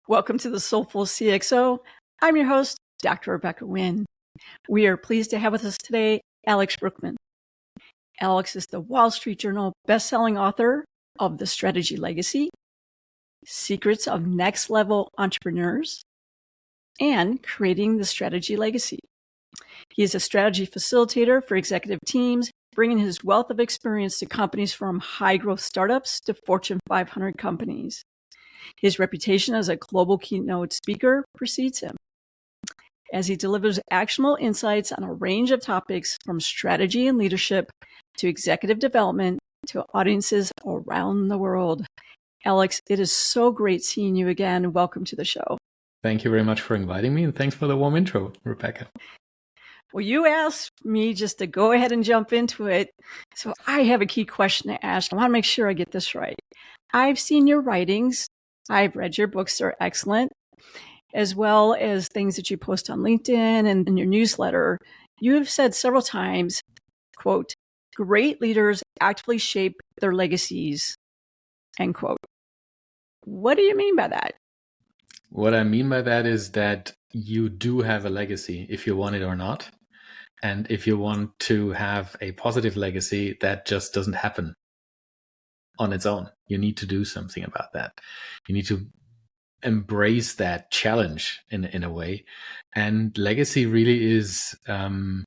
Welcome to the Soulful CXO. I'm your host, Dr. Rebecca Wynn. We are pleased to have with us today Alex Brueckmann. Alex is the Wall Street Journal bestselling author of The Strategy Legacy, Secrets of Next Level Entrepreneurs, and Creating the Strategy Legacy. He is a strategy facilitator for executive teams, bringing his wealth of experience to companies from high-growth startups to Fortune 500 companies. His reputation as a global keynote speaker precedes him, as he delivers actionable insights on a range of topics from strategy and leadership to executive development to audiences around the world. Alex, it is so great seeing you again. Welcome to the show. Thank you very much for inviting me, and thanks for the warm intro, Rebecca. Well, you asked me just to go ahead and jump into it, so I have a key question to ask. I want to make sure I get this right. I've seen your writings. I've read your books. They're excellent, as well as things that you post on LinkedIn and in your newsletter. You have said several times, quote, great leaders actively shape their legacies, end quote. What do you mean by that? What I mean by that is that you do have a legacy if you want it or not. And if you want to have a positive legacy, that just doesn't happen on its own. You need to do something about that. You need to embrace that challenge in a way. And legacy really is, I'm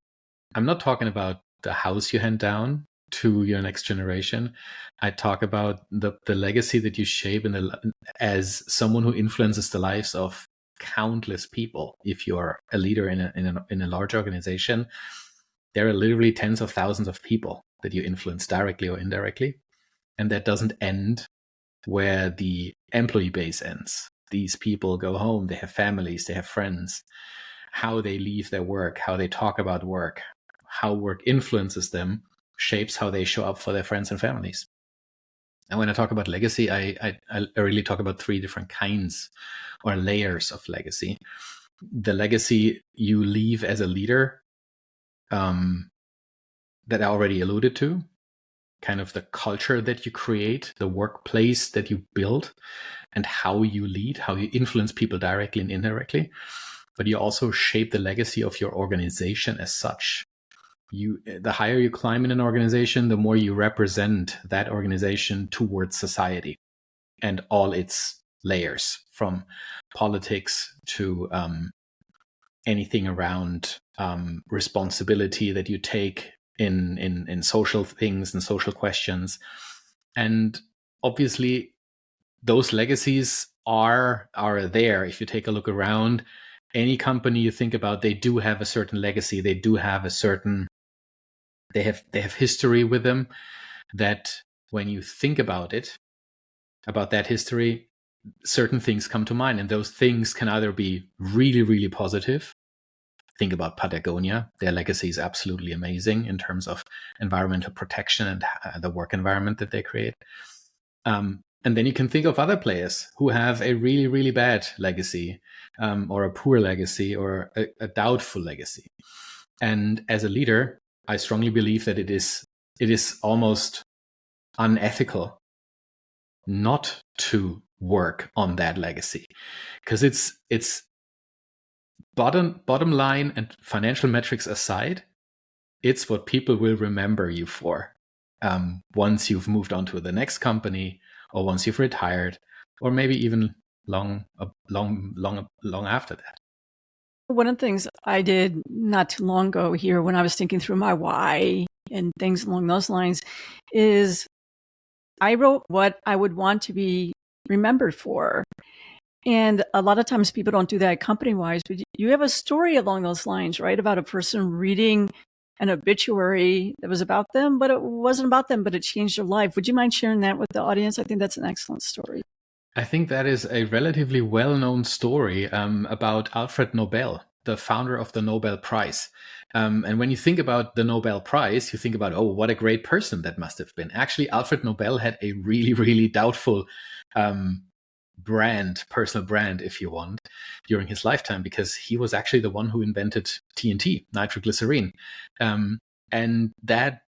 not talking about the house you hand down to your next generation. I talk about the legacy that you shape as someone who influences the lives of countless people. If you're a leader in a large organization, there are literally tens of thousands of people that you influence directly or indirectly. And that doesn't end where the employee base ends. These people go home, they have families, they have friends. How they leave their work, how they talk about work, how work influences them, shapes how they show up for their friends and families. And when I talk about legacy, I really talk about three different kinds or layers of legacy. The legacy you leave as a leader, that I already alluded to, kind of the culture that you create, the workplace that you build, and how you lead, how you influence people directly and indirectly. But you also shape the legacy of your organization as such. The higher you climb in an organization, the more you represent that organization towards society and all its layers, from politics to anything around responsibility that you take in social things and social questions. And obviously, those legacies are there. If you take a look around, any company you think about, they do have a certain legacy. They do have a certain, they have history with them, that when you think about it, about that history, certain things come to mind. And those things can either be really, really positive. Think about Patagonia. Their legacy is absolutely amazing in terms of environmental protection and the work environment that they create. And then you can think of other players who have a really, really bad legacy, or a poor legacy, or a doubtful legacy. And as a leader, I strongly believe that it is almost unethical not to work on that legacy, because it's bottom line and financial metrics aside, it's what people will remember you for once you've moved on to the next company, or once you've retired, or maybe even long after that. One of the things I did not too long ago here, when I was thinking through my why and things along those lines, is I wrote what I would want to be remembered for. And a lot of times people don't do that company-wise, but you have a story along those lines, right? About a person reading an obituary that was about them, but it wasn't about them, but it changed their life. Would you mind sharing that with the audience? I think that's an excellent story. I think that is a relatively well-known story about Alfred Nobel, the founder of the Nobel Prize. And when you think about the Nobel Prize, you think about, oh, what a great person that must have been. Actually, Alfred Nobel had a really, really doubtful personal brand, if you want, during his lifetime, because he was actually the one who invented TNT, nitroglycerine. And that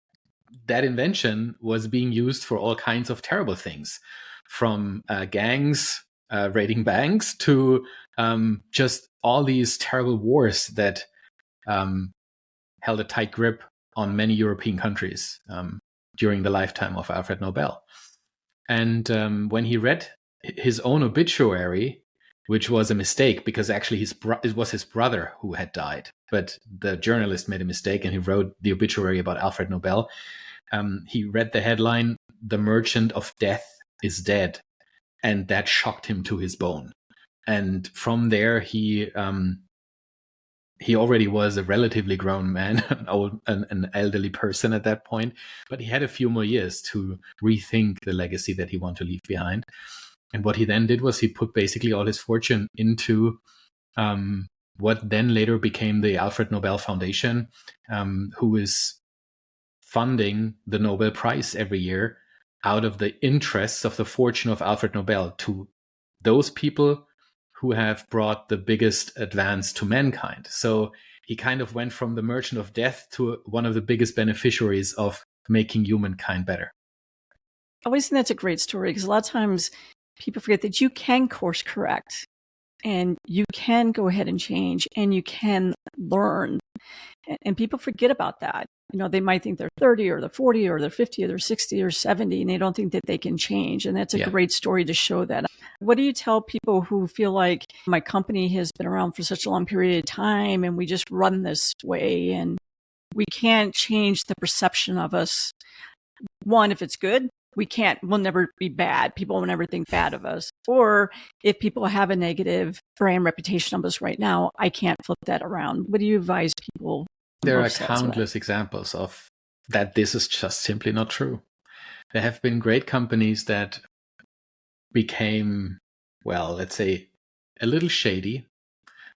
invention was being used for all kinds of terrible things, from gangs raiding banks to just all these terrible wars that held a tight grip on many European countries during the lifetime of Alfred Nobel. And when he read his own obituary, which was a mistake because actually it was his brother who had died, but the journalist made a mistake and he wrote the obituary about Alfred Nobel. He read the headline, "The Merchant of Death is Dead," and that shocked him to his bone. And from there, he already was a relatively grown man, an elderly person at that point, but he had a few more years to rethink the legacy that he wanted to leave behind. And what he then did was he put basically all his fortune into what then later became the Alfred Nobel Foundation, who is funding the Nobel Prize every year out of the interests of the fortune of Alfred Nobel to those people who have brought the biggest advance to mankind. So he kind of went from the merchant of death to one of the biggest beneficiaries of making humankind better. I always think that's a great story because a lot of times people forget that you can course correct and you can go ahead and change and you can learn. And people forget about that. You know, they might think they're 30 or they're 40 or they're 50 or they're 60 or 70 and they don't think that they can change. And that's a great story to show that. What do you tell people who feel like my company has been around for such a long period of time and we just run this way and we can't change the perception of us? One, if it's good, we'll never be bad. People will never think bad of us. Or if people have a negative brand reputation of us right now, I can't flip that around. What do you advise people? There are countless examples of that. This is just simply not true. There have been great companies that became, well, let's say, a little shady.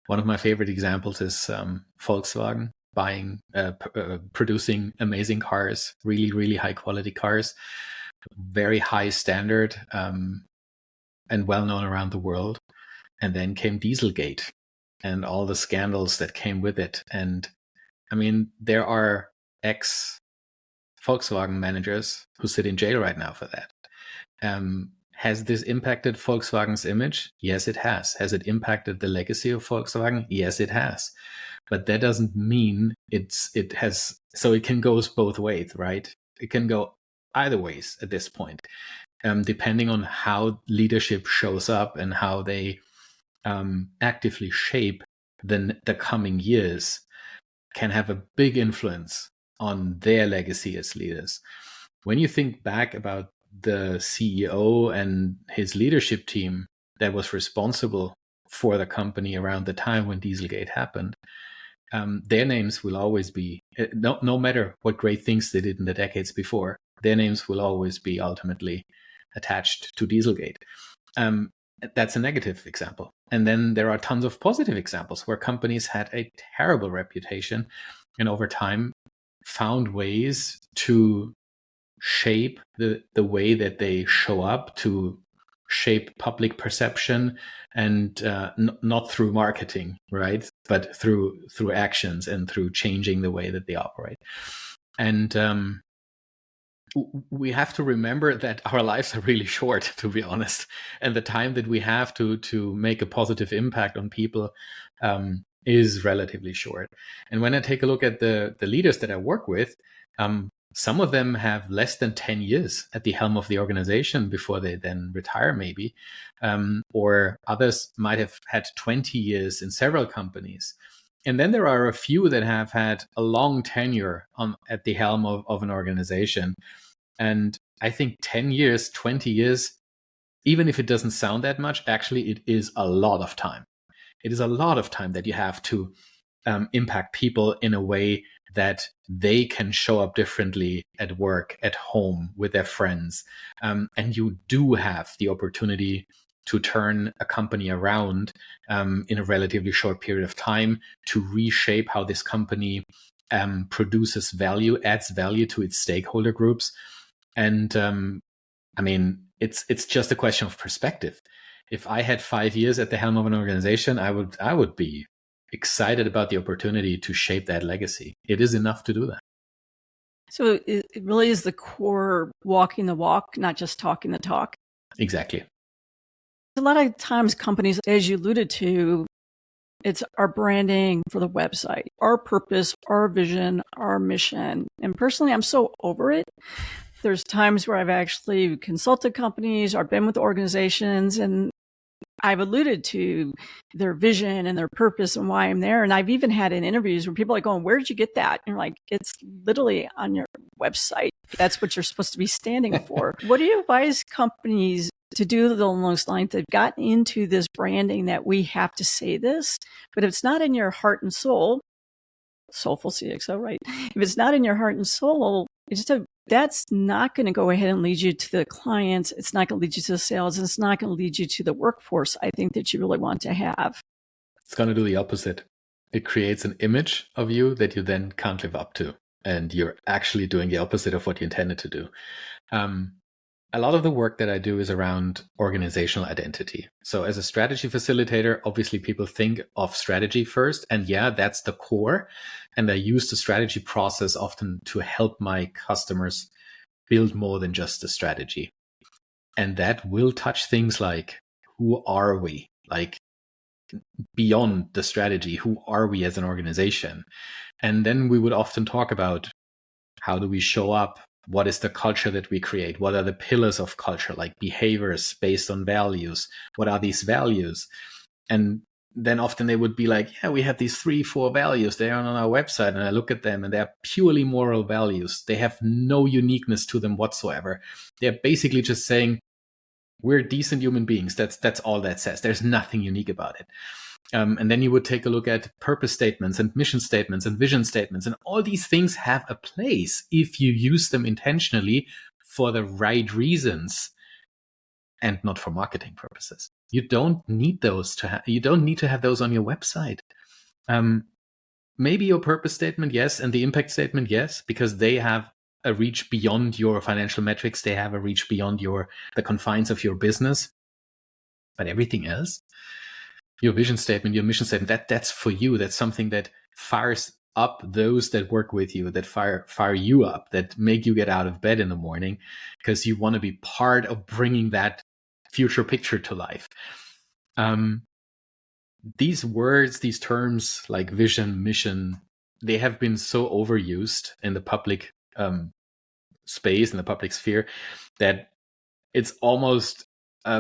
One of my favorite examples is Volkswagen producing amazing cars, really, really high quality cars, very high standard and well known around the world. And then came Dieselgate and all the scandals that came with it. And I mean, there are ex-Volkswagen managers who sit in jail right now for that. Has this impacted Volkswagen's image? Yes, it has. Has it impacted the legacy of Volkswagen? Yes, it has. But that doesn't mean it has. So it can go both ways, right? It can go either ways at this point, depending on how leadership shows up and how they actively shape the coming years. Can have a big influence on their legacy as leaders. When you think back about the CEO and his leadership team that was responsible for the company around the time when Dieselgate happened, their names will always be, no matter what great things they did in the decades before, their names will always be ultimately attached to Dieselgate. That's a negative example. And then there are tons of positive examples where companies had a terrible reputation and over time found ways to shape the way that they show up, to shape public perception, and not through marketing, right? But through actions and through changing the way that they operate. And we have to remember that our lives are really short, to be honest, and the time that we have to make a positive impact on people is relatively short. And when I take a look at the leaders that I work with, some of them have less than 10 years at the helm of the organization before they then retire, maybe, or others might have had 20 years in several companies. And then there are a few that have had a long tenure at the helm of an organization. And I think 10 years, 20 years, even if it doesn't sound that much, actually it is a lot of time. It is a lot of time that you have to impact people in a way that they can show up differently at work, at home, with their friends. And you do have the opportunity to turn a company around in a relatively short period of time, to reshape how this company produces value, adds value to its stakeholder groups. And I mean, it's just a question of perspective. If I had 5 years at the helm of an organization, I would be excited about the opportunity to shape that legacy. It is enough to do that. So it really is the core walking the walk, not just talking the talk. Exactly. a lot of times companies, as you alluded to, it's our branding for the website, our purpose, our vision, our mission. And personally, I'm so over it. There's times where I've actually consulted companies or been with organizations, and I've alluded to their vision and their purpose and why I'm there. And I've even had in interviews where people are going, where did you get that? And you're like, it's literally on your website. That's what you're supposed to be standing for. What do you advise companies to do along those lines? They've gotten into this branding that we have to say this, but if it's not in your heart and soul, Soulful CXO, right? If it's not in your heart and soul, that's not going to go ahead and lead you to the clients. It's not going to lead you to the sales. It's not going to lead you to the workforce I think that you really want to have. It's going to do the opposite. It creates an image of you that you then can't live up to. And you're actually doing the opposite of what you intended to do. A lot of the work that I do is around organizational identity. So as a strategy facilitator, obviously people think of strategy first. And yeah, that's the core. And I use the strategy process often to help my customers build more than just a strategy. And that will touch things like, who are we? Like beyond the strategy, who are we as an organization? And then we would often talk about, how do we show up? What is the culture that we create? What are the pillars of culture, like behaviors based on values? What are these values? And then often they would be like, yeah, we have these 3-4 values. They are on our website. And I look at them and they're purely moral values. They have no uniqueness to them whatsoever. They're basically just saying, we're decent human beings. That's all that says. There's nothing unique about it. And then you would take a look at purpose statements and mission statements and vision statements. And all these things have a place if you use them intentionally for the right reasons and not for marketing purposes. You don't need those you don't need to have those on your website. Maybe your purpose statement, yes, and the impact statement, yes, because they have a reach beyond your financial metrics. They have a reach beyond the confines of your business. But everything else, your vision statement, your mission statement, that's for you. That's something that fires up those that work with you, that fire you up, that make you get out of bed in the morning because you want to be part of bringing that future picture to life. These words, these terms like vision, mission, they have been so overused in the public space, in the public sphere, that it's almost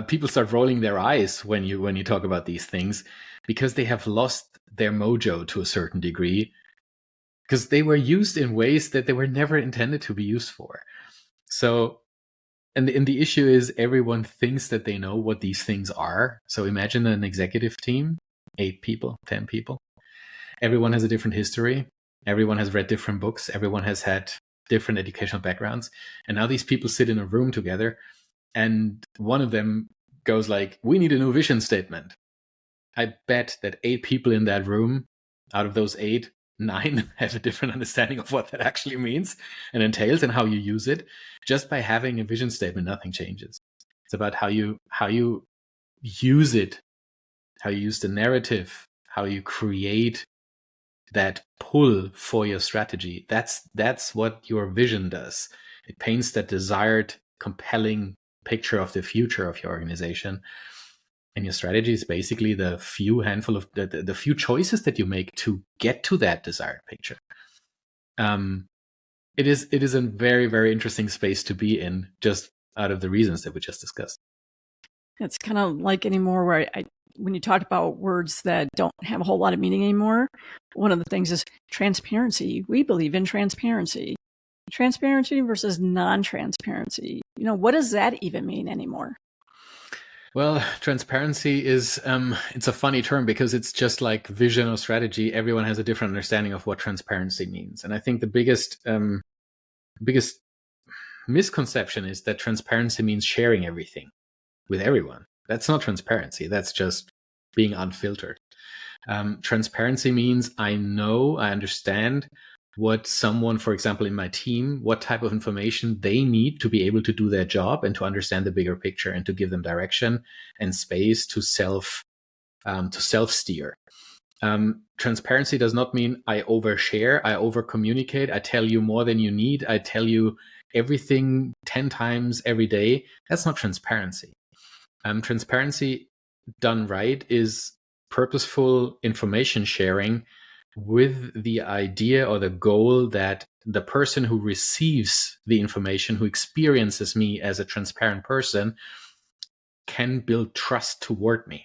people start rolling their eyes when you talk about these things, because they have lost their mojo to a certain degree, because they were used in ways that they were never intended to be used for. So, and the issue is everyone thinks that they know what these things are. So imagine an executive team, 8 people, 10 people. Everyone has a different history. Everyone has read different books. Everyone has had different educational backgrounds. And now these people sit in a room together, and one of them goes like, we need a new vision statement. I bet that 8 people in that room, out of those 8, 9 have a different understanding of what that actually means and entails and how you use it. Just by having a vision statement, nothing changes. It's about how you use it, how you use the narrative, how you create that pull for your strategy. That's what your vision does. It paints that desired, compelling picture of the future of your organization. And your strategy is basically the few handful of the few choices that you make to get to that desired picture. It is a very, very interesting space to be in, just out of the reasons that we just discussed. It's kind of like anymore where when you talk about words that don't have a whole lot of meaning anymore, one of the things is transparency. We believe in transparency. Transparency versus non-transparency. What does that even mean anymore? Well, transparency is, it's a funny term because it's just like vision or strategy. Everyone has a different understanding of what transparency means. And I think the biggest misconception is that transparency means sharing everything with everyone. That's not transparency. That's just being unfiltered. Transparency means I understand what someone, for example, in my team, what type of information they need to be able to do their job and to understand the bigger picture and to give them direction and space to self-steer. Transparency does not mean I overshare, I over-communicate, I tell you more than you need, I tell you everything 10 times every day. That's not transparency. Transparency done right is purposeful information sharing with the idea or the goal that the person who receives the information, who experiences me as a transparent person, can build trust toward me.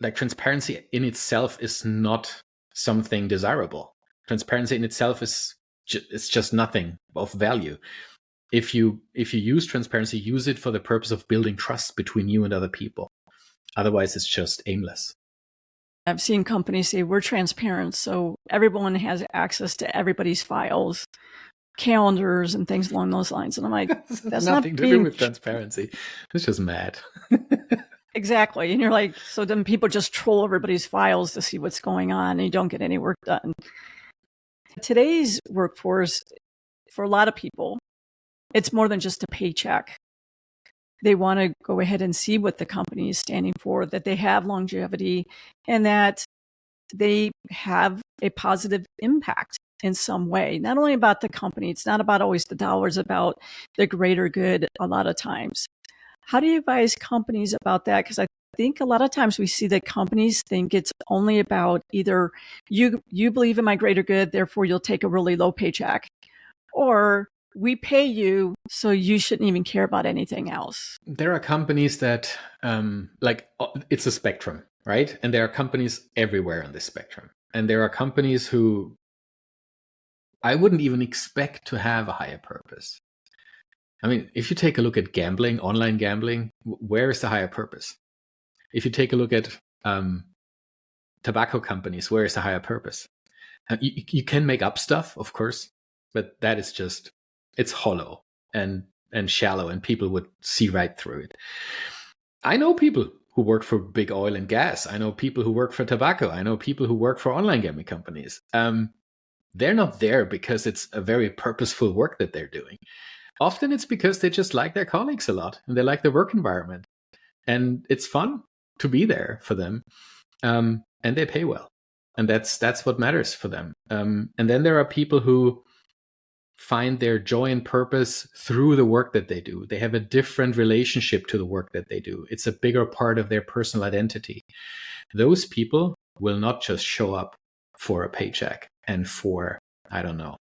Like, transparency in itself is not something desirable. Transparency in itself is it's just nothing of value. If you use transparency, use it for the purpose of building trust between you and other people. Otherwise, it's just aimless. I've seen companies say we're transparent, so everyone has access to everybody's files, calendars, and things along those lines. And I'm like, that's nothing not to do with transparency. It's just mad. Exactly. And you're like, so then people just troll everybody's files to see what's going on and you don't get any work done. Today's workforce, for a lot of people, it's more than just a paycheck. They want to go ahead and see what the company is standing for, that they have longevity, and that they have a positive impact in some way. Not only about the company, it's not about always the dollars, about the greater good a lot of times. How do you advise companies about that? Because I think a lot of times we see that companies think it's only about either you believe in my greater good, therefore you'll take a really low paycheck, or we pay you, so you shouldn't even care about anything else. There are companies that, it's a spectrum, right? And there are companies everywhere on this spectrum. And there are companies who I wouldn't even expect to have a higher purpose. I mean, if you take a look at gambling, online gambling, where is the higher purpose? If you take a look at tobacco companies, where is the higher purpose? You can make up stuff, of course, but that is just, it's hollow and shallow, and people would see right through it. I know people who work for big oil and gas. I know people who work for tobacco. I know people who work for online gambling companies. They're not there because it's a very purposeful work that they're doing. Often it's because they just like their colleagues a lot and they like the work environment. And it's fun to be there for them. And they pay well. And that's what matters for them. And then there are people who find their joy and purpose through the work that they do. They have a different relationship to the work that they do. It's a bigger part of their personal identity. Those people will not just show up for a paycheck and for, I don't know,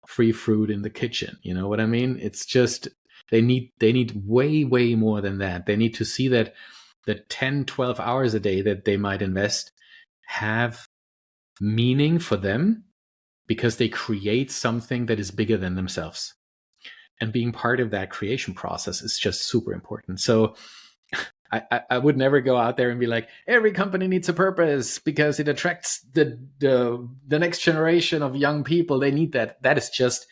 free fruit in the kitchen. You know what I mean? It's just, they need way, way more than that. They need to see that the 10, 12 hours a day that they might invest have meaning for them, because they create something that is bigger than themselves. And being part of that creation process is just super important. So I would never go out there and be like, every company needs a purpose because it attracts the next generation of young people. They need that. That is just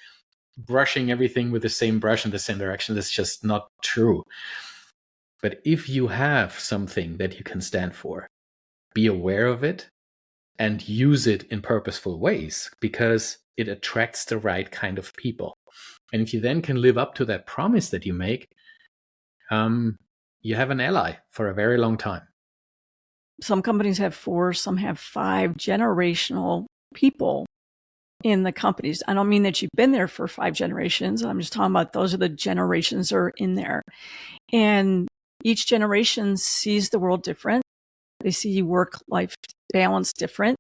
brushing everything with the same brush in the same direction. That's just not true. But if you have something that you can stand for, be aware of it and use it in purposeful ways, because it attracts the right kind of people. And if you then can live up to that promise that you make, you have an ally for a very long time. Some companies have 4, some have 5 generational people in the companies. I don't mean that you've been there for 5 generations. I'm just talking about those are the generations that are in there. And each generation sees the world different. They see work-life balance different,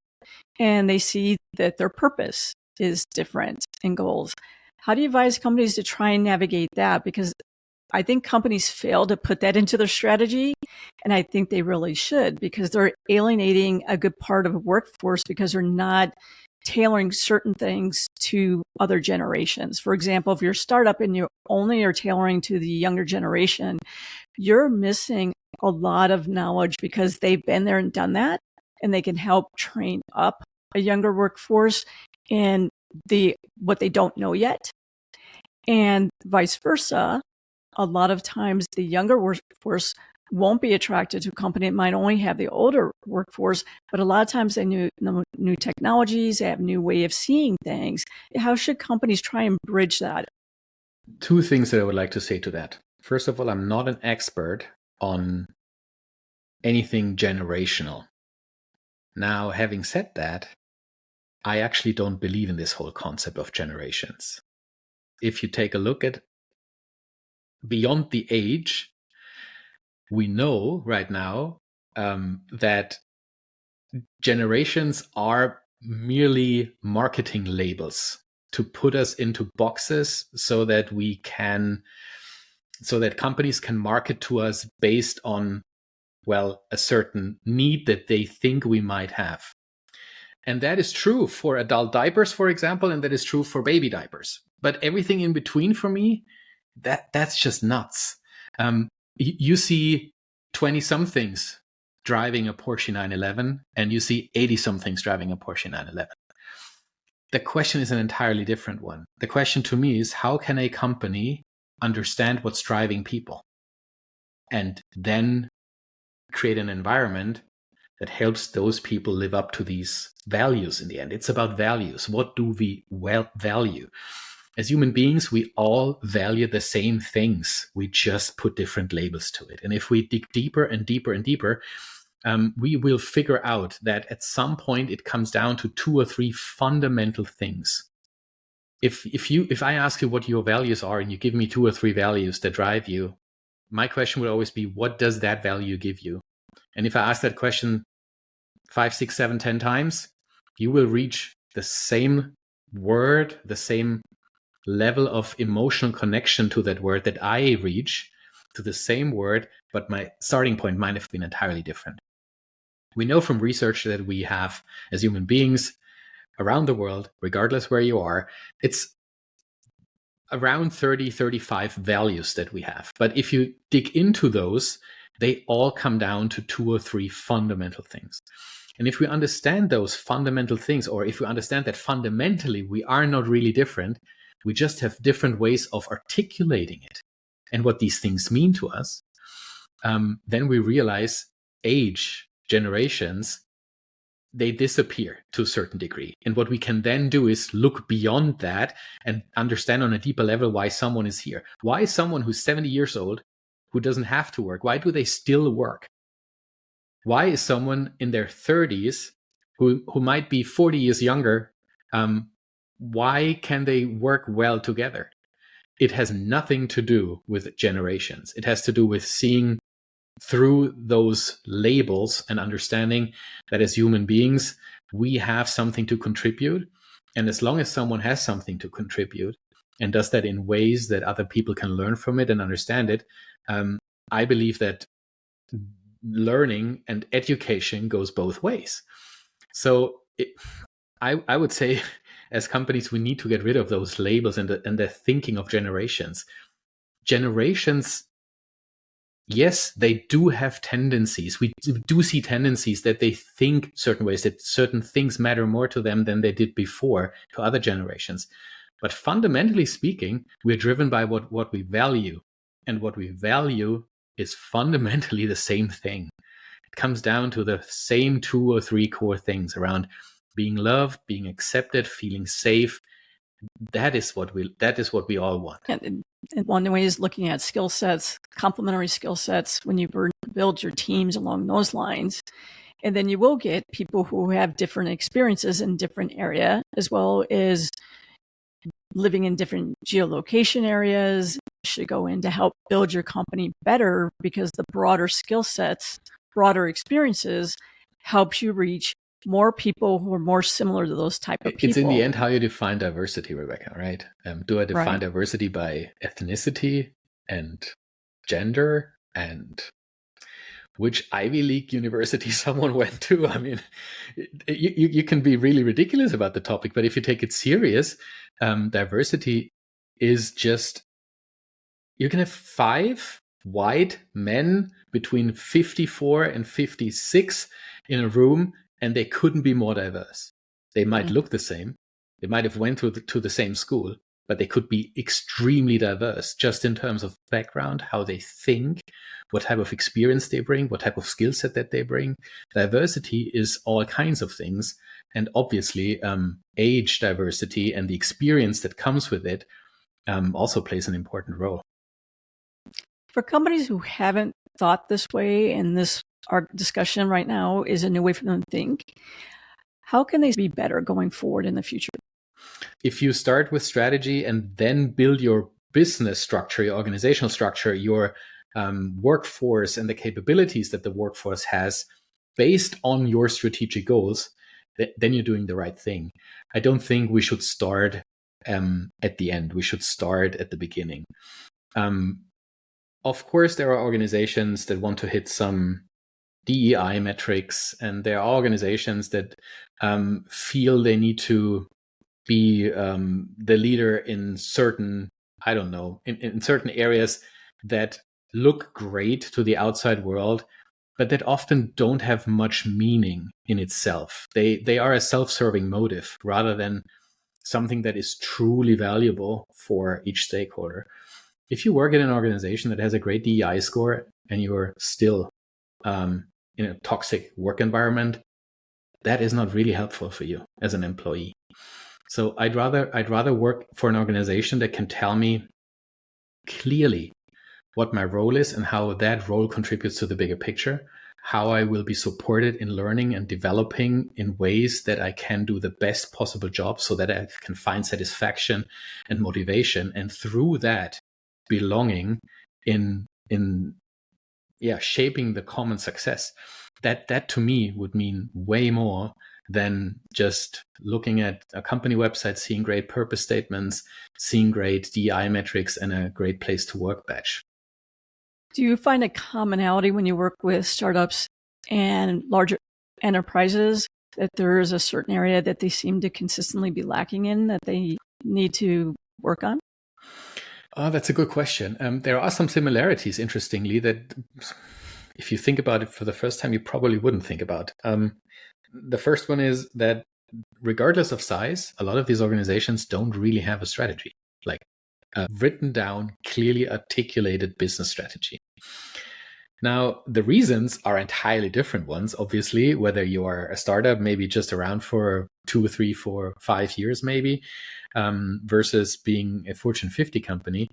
and they see that their purpose is different in goals. How do you advise companies to try and navigate that? Because I think companies fail to put that into their strategy, and I think they really should, because they're alienating a good part of the workforce because they're not tailoring certain things to other generations. For example, if you're a startup and you only are tailoring to the younger generation, you're missing a lot of knowledge because they've been there and done that, and they can help train up a younger workforce in what they don't know yet. And vice versa, a lot of times the younger workforce won't be attracted to a company. It might only have the older workforce, but a lot of times they know new technologies, they have a new way of seeing things. How should companies try and bridge that? 2 things that I would like to say to that. First of all, I'm not an expert on anything generational. Now, having said that, I actually don't believe in this whole concept of generations. If you take a look at beyond the age, we know right now that generations are merely marketing labels to put us into boxes so that companies can market to us based on, well, a certain need that they think we might have. And that is true for adult diapers, for example, and that is true for baby diapers. But everything in between, for me, that's just nuts. You see 20-somethings driving a Porsche 911, and you see 80-somethings driving a Porsche 911. The question is an entirely different one. The question to me is, how can a company understand what's driving people and then create an environment that helps those people live up to these values in the end? It's about values. What do we value? As human beings, we all value the same things. We just put different labels to it. And if we dig deeper and deeper and deeper, we will figure out that at some point it comes down to 2 or 3 fundamental things. If I ask you what your values are and you give me 2 or 3 values that drive you, my question would always be, what does that value give you? And if I ask that question 5, 6, 7, 10 times, you will reach the same word, the same level of emotional connection to that word that I reach to the same word, but my starting point might have been entirely different. We know from research that we have, as human beings around the world, regardless where you are, it's around 30, 35 values that we have. But if you dig into those, they all come down to 2 or 3 fundamental things. And if we understand those fundamental things, or if we understand that fundamentally we are not really different, we just have different ways of articulating it and what these things mean to us, then we realize age, generations, they disappear to a certain degree. And what we can then do is look beyond that and understand on a deeper level why someone is here. Why is someone who's 70 years old, who doesn't have to work, why do they still work? Why is someone in their 30s who might be 40 years younger, why can they work well together? It has nothing to do with generations. It has to do with seeing through those labels and understanding that as human beings, we have something to contribute. And as long as someone has something to contribute and does that in ways that other people can learn from it and understand it, I believe that learning and education goes both ways. So I would say, as companies, we need to get rid of those labels and the thinking of generations. Generations, yes, they do have tendencies. We do see tendencies that they think certain ways, that certain things matter more to them than they did before to other generations. But fundamentally speaking, we're driven by what we value. And what we value is fundamentally the same thing. It comes down to the same 2 or 3 core things around being loved, being accepted, feeling safe. That is what we all want. And one way is looking at skill sets, complementary skill sets, when you build your teams along those lines. And then you will get people who have different experiences in different area, as well as living in different geolocation areas, should go in to help build your company better, because the broader skill sets, broader experiences helps you reach more people who are more similar to those type of people. It's in the end how you define diversity, Rebecca, right? Do I define diversity by ethnicity and gender and which Ivy League university someone went to? I mean, you can be really ridiculous about the topic, but if you take it serious, diversity is just, you can have 5 white men between 54 and 56 in a room, and they couldn't be more diverse. They might look the same. They might have went to the same school, but they could be extremely diverse just in terms of background, how they think, what type of experience they bring, what type of skill set that they bring. Diversity is all kinds of things. And obviously, age diversity and the experience that comes with it also plays an important role. For companies who haven't thought this way, and our discussion right now is a new way for them to think, how can they be better going forward in the future? If you start with strategy and then build your business structure, your organizational structure, your workforce and the capabilities that the workforce has based on your strategic goals, then you're doing the right thing. I don't think we should start at the end. We should start at the beginning. Of course, there are organizations that want to hit some DEI metrics, and there are organizations that feel they need to be the leader in certain, I don't know, in certain areas that look great to the outside world, but that often don't have much meaning in itself. They are a self-serving motive rather than something that is truly valuable for each stakeholder. If you work in an organization that has a great DEI score and you're still in a toxic work environment, that is not really helpful for you as an employee. So I'd rather work for an organization that can tell me clearly what my role is and how that role contributes to the bigger picture, how I will be supported in learning and developing in ways that I can do the best possible job so that I can find satisfaction and motivation, and through that belonging in shaping the common success. That to me would mean way more than just looking at a company website, seeing great purpose statements, seeing great DEI metrics, and a great place to work badge. Do you find a commonality when you work with startups and larger enterprises that there is a certain area that they seem to consistently be lacking in that they need to work on? Oh, that's a good question. There are some similarities, interestingly, that if you think about it for the first time, you probably wouldn't think about. The first one is that regardless of size, a lot of these organizations don't really have a strategy, like a written down, clearly articulated business strategy. Now, the reasons are entirely different ones, obviously, whether you are a startup, maybe just around for 2, 3, 4, 5 years, maybe, versus being a Fortune 50 company.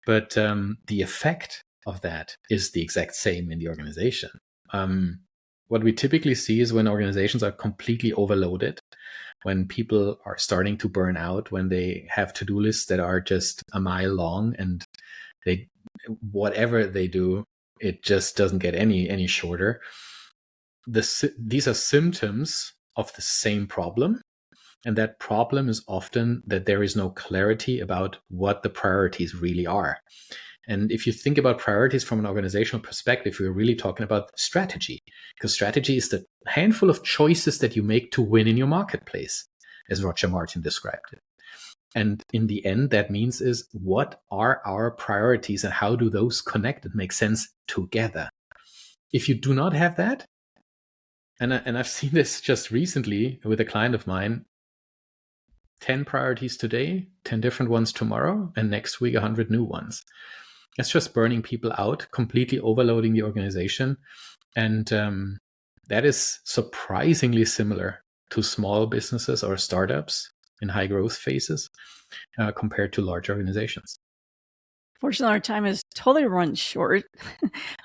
But the effect of that is the exact same in the organization. What we typically see is when organizations are completely overloaded, when people are starting to burn out, when they have to-do lists that are just a mile long, and whatever they do, it just doesn't get any shorter. These are symptoms of the same problem. And that problem is often that there is no clarity about what the priorities really are. And if you think about priorities from an organizational perspective, we're really talking about strategy, because strategy is the handful of choices that you make to win in your marketplace, as Roger Martin described it. And in the end, that means is what are our priorities and how do those connect and make sense together? If you do not have that, and I've seen this just recently with a client of mine, 10 priorities today, 10 different ones tomorrow, and next week 100 new ones. It's just burning people out, completely overloading the organization. And that is surprisingly similar to small businesses or startups in high growth phases compared to large organizations. Fortunately, our time is totally run short.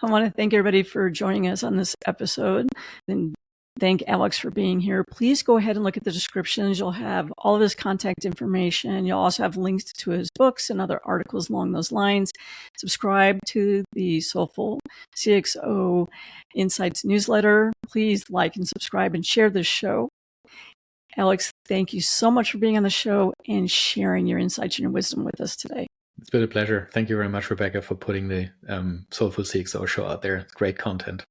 I want to thank everybody for joining us on this episode, and thank Alex for being here. Please go ahead and look at the descriptions. You'll have all of his contact information. You'll also have links to his books and other articles along those lines. Subscribe to the Soulful CXO Insights newsletter. Please like and subscribe and share this show. Alex, thank you so much for being on the show and sharing your insights and your wisdom with us today. It's been a pleasure. Thank you very much, Rebecca, for putting the Soulful CXO show out there. Great content.